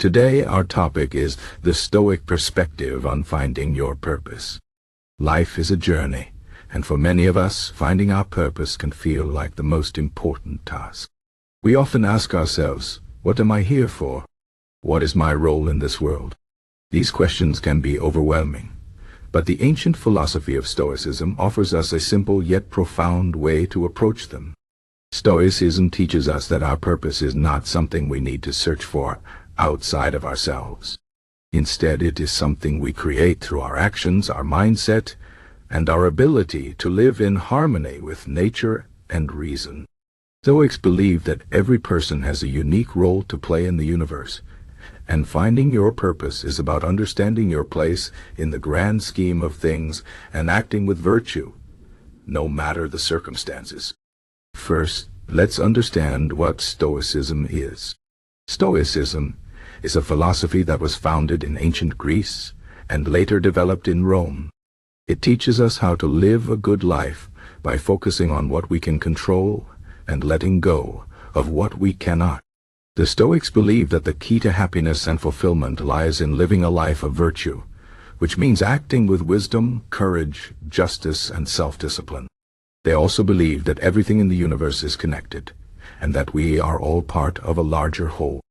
Today our topic is the Stoic perspective on finding your purpose. Life is a journey, and for many of us, finding our purpose can feel like the most important task. We often ask ourselves, what am I here for? What is my role in this world? These questions can be overwhelming, but the ancient philosophy of Stoicism offers us a simple yet profound way to approach them. Stoicism teaches us that our purpose is not something we need to search for outside of ourselves. Instead, it is something we create through our actions, our mindset, and our ability to live in harmony with nature and reason. Stoics believe that every person has a unique role to play in the universe, and finding your purpose is about understanding your place in the grand scheme of things and acting with virtue, no matter the circumstances. First, let's understand what Stoicism is. Stoicism is a philosophy that was founded in ancient Greece and later developed in Rome. It teaches us how to live a good life by focusing on what we can control and letting go of what we cannot. The Stoics believe that the key to happiness and fulfillment lies in living a life of virtue, which means acting with wisdom, courage, justice, and self-discipline. They also believe that everything in the universe is connected, and that we are all part of a larger whole.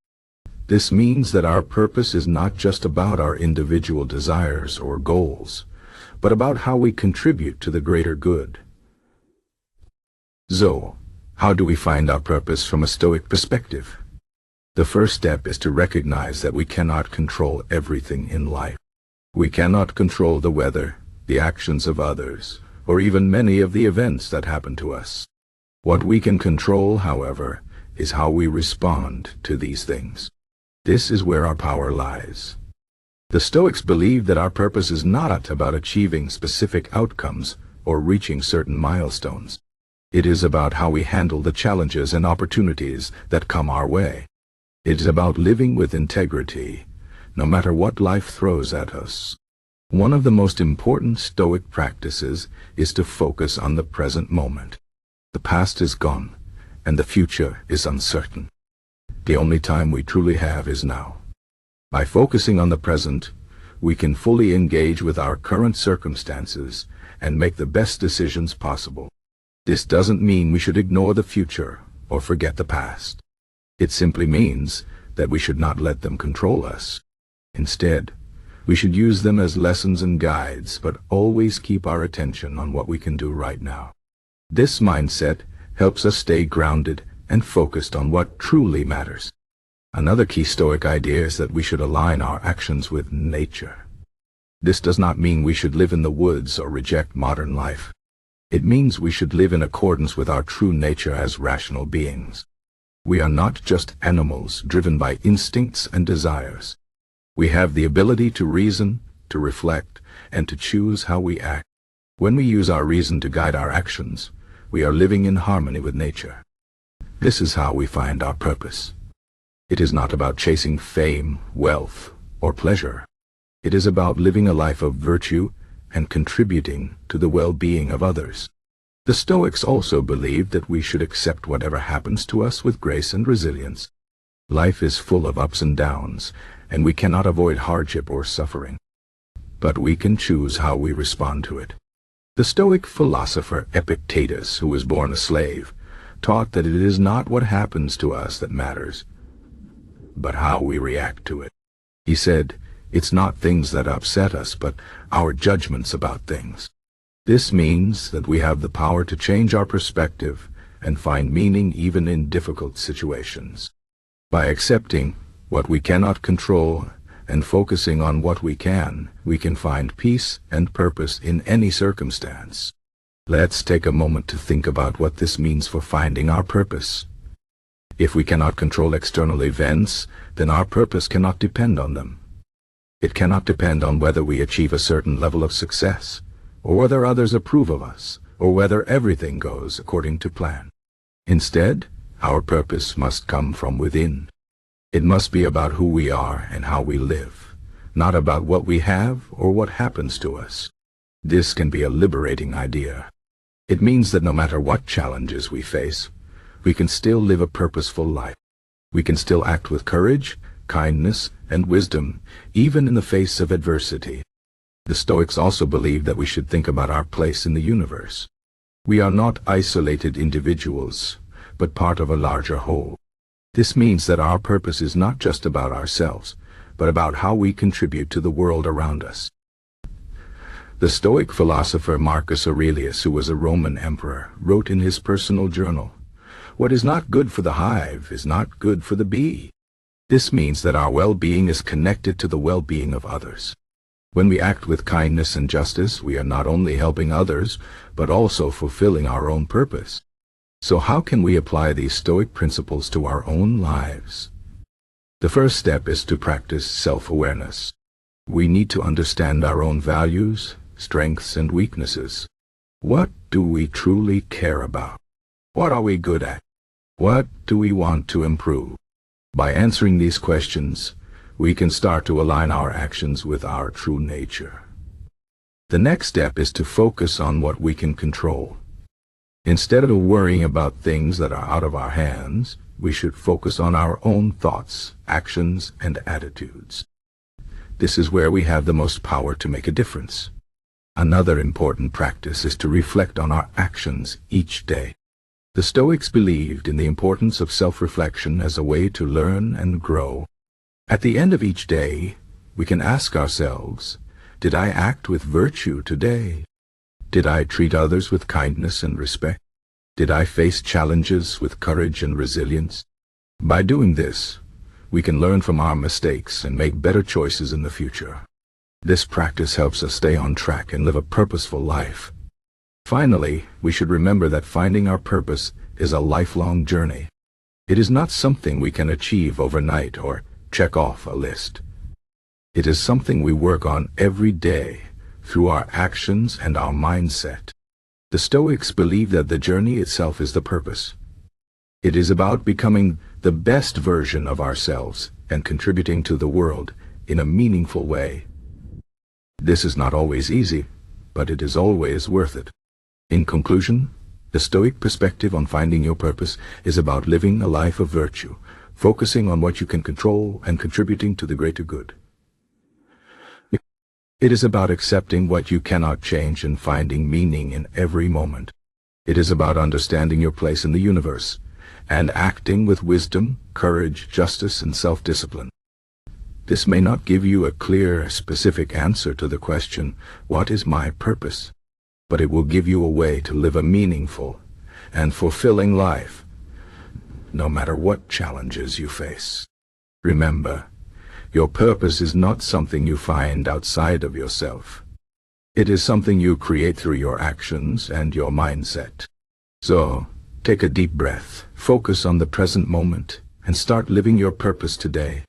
This means that our purpose is not just about our individual desires or goals, but about how we contribute to the greater good. So, how do we find our purpose from a Stoic perspective? The first step is to recognize that we cannot control everything in life. We cannot control the weather, the actions of others, or even many of the events that happen to us. What we can control, however, is how we respond to these things. This is where our power lies. The Stoics believe that our purpose is not about achieving specific outcomes or reaching certain milestones. It is about how we handle the challenges and opportunities that come our way. It is about living with integrity, no matter what life throws at us. One of the most important Stoic practices is to focus on the present moment. The past is gone, and the future is uncertain. The only time we truly have is now. By focusing on the present, we can fully engage with our current circumstances and make the best decisions possible. This doesn't mean we should ignore the future or forget the past. It simply means that we should not let them control us. Instead, we should use them as lessons and guides, but always keep our attention on what we can do right now. This mindset helps us stay grounded and focused on what truly matters. Another key Stoic idea is that we should align our actions with nature. This does not mean we should live in the woods or reject modern life. It means we should live in accordance with our true nature as rational beings. We are not just animals driven by instincts and desires. We have the ability to reason, to reflect, and to choose how we act. When we use our reason to guide our actions, we are living in harmony with nature. This is how we find our purpose. It is not about chasing fame, wealth, or pleasure. It is about living a life of virtue and contributing to the well-being of others. The Stoics also believe that we should accept whatever happens to us with grace and resilience. Life is full of ups and downs, and we cannot avoid hardship or suffering. But we can choose how we respond to it. The Stoic philosopher Epictetus, who was born a slave, taught that it is not what happens to us that matters, but how we react to it. He said, it's not things that upset us, but our judgments about things. This means that we have the power to change our perspective and find meaning even in difficult situations. By accepting what we cannot control and focusing on what we can find peace and purpose in any circumstance. Let's take a moment to think about what this means for finding our purpose. If we cannot control external events, then our purpose cannot depend on them. It cannot depend on whether we achieve a certain level of success, or whether others approve of us, or whether everything goes according to plan. Instead, our purpose must come from within. It must be about who we are and how we live, not about what we have or what happens to us. This can be a liberating idea. It means that no matter what challenges we face, we can still live a purposeful life. We can still act with courage, kindness, and wisdom, even in the face of adversity. The Stoics also believe that we should think about our place in the universe. We are not isolated individuals, but part of a larger whole. This means that our purpose is not just about ourselves, but about how we contribute to the world around us. The Stoic philosopher Marcus Aurelius, who was a Roman emperor, wrote in his personal journal, "What is not good for the hive is not good for the bee." This means that our well-being is connected to the well-being of others. When we act with kindness and justice, we are not only helping others, but also fulfilling our own purpose. So how can we apply these Stoic principles to our own lives? The first step is to practice self-awareness. We need to understand our own values, strengths, and weaknesses. What do we truly care about? What are we good at? What do we want to improve? By answering these questions, we can start to align our actions with our true nature. The next step is to focus on what we can control. Instead of worrying about things that are out of our hands, we should focus on our own thoughts, actions, and attitudes. This is where we have the most power to make a difference. Another important practice is to reflect on our actions each day. The Stoics believed in the importance of self-reflection as a way to learn and grow. At the end of each day, we can ask ourselves, did I act with virtue today? Did I treat others with kindness and respect? Did I face challenges with courage and resilience? By doing this, we can learn from our mistakes and make better choices in the future. This practice helps us stay on track and live a purposeful life. Finally, we should remember that finding our purpose is a lifelong journey. It is not something we can achieve overnight or check off a list. It is something we work on every day through our actions and our mindset. The Stoics believe that the journey itself is the purpose. It is about becoming the best version of ourselves and contributing to the world in a meaningful way. This is not always easy, but it is always worth it. In conclusion, the Stoic perspective on finding your purpose is about living a life of virtue, focusing on what you can control and contributing to the greater good. It is about accepting what you cannot change and finding meaning in every moment. It is about understanding your place in the universe and acting with wisdom, courage, justice, and self-discipline. This may not give you a clear, specific answer to the question, what is my purpose? But it will give you a way to live a meaningful and fulfilling life, no matter what challenges you face. Remember, your purpose is not something you find outside of yourself. It is something you create through your actions and your mindset. So, take a deep breath, focus on the present moment, and start living your purpose today.